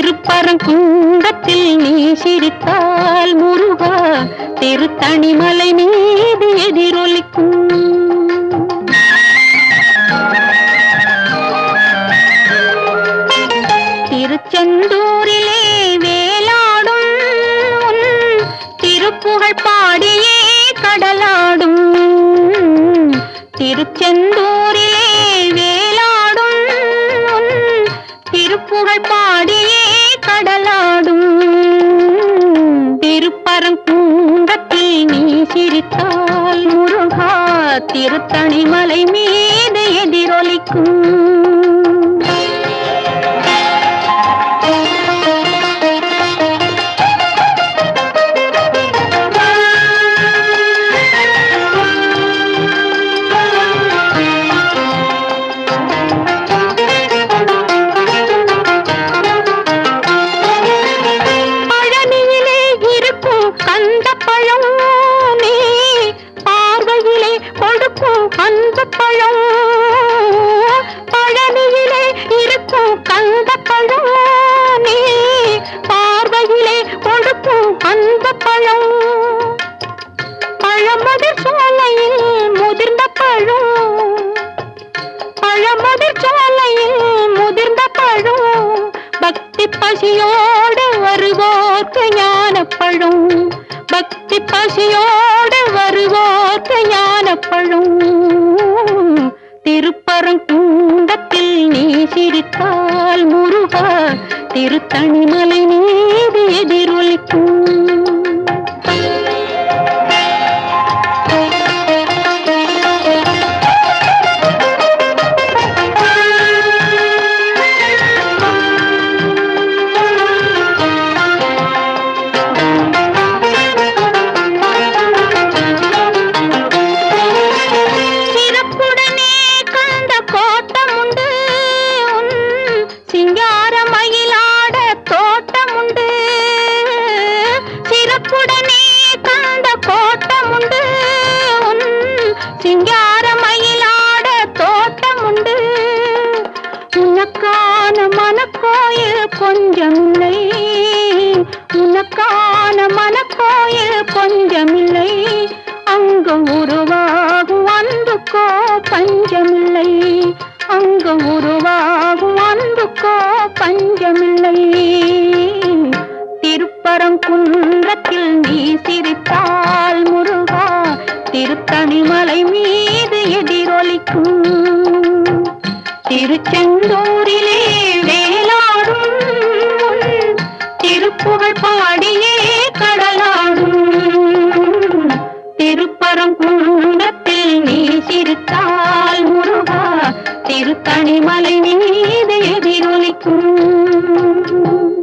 திருப்பரங்குன்றத்தில் நீ சிரித்தால் முருகா திருத்தணிமலை மீது எதிரொலிக்கும். திருச்செந்தூரிலே வேலாடும் உன் திருப்புகழ் பாடியே கடலாடும். திருச்செந்தூரிலே வேலாடும் உன் திருப்புகழ் பாடியே கடலாடும். திருப்பரங்குன்றத்தில் நீ சிரித்தால் முருகா திருத்தணிமலை மீது எதிரொலிக்கும். பழனியிலே இருக்கும் கந்தப்பழம் நீ பார்வையிலே கொடுக்கும் அந்த பழம். பழமுதிர் சோலையில் முதிர்ந்த பழம், பழமுதிர் சோலையில் முதிர்ந்த பழம். பக்தி பசியோடு வருவோர்க்கு ஞானப்பழம், பக்தி பசியோடு வருவோர்க்கு ஞானப்பழம். திருப்பரங்குன்றத்தில் நீ சிரித்தால் முருகா திருத்தணிமலை மீது எதிரொலிக்கும். சிங்காரமயிலாட தோட்டமுண்டு. உனக்கான மனக்கோயில் கொஞ்சமில்லை, உனக்கான மனக்கோயில் கொஞ்சமில்லை. அங்கு உருவாகும் அன்புக்கோ பஞ்சமில்லை, அங்கு உருவாகும் அன்புக்கோ பஞ்சமில்லை. திருப்பரங்குன்றத்தில் நீ சிரித்தால் முருகா திருத்தணிமலை மீது எதிரொலிக்கும். திருச்செந்தூரிலே வேலாடும் திருப்புகழ் பாடியே கடலாடும். திருப்பரங்குன்றத்தில் நீ சிரித்தால் முருகா திருத்தணிமலை மீது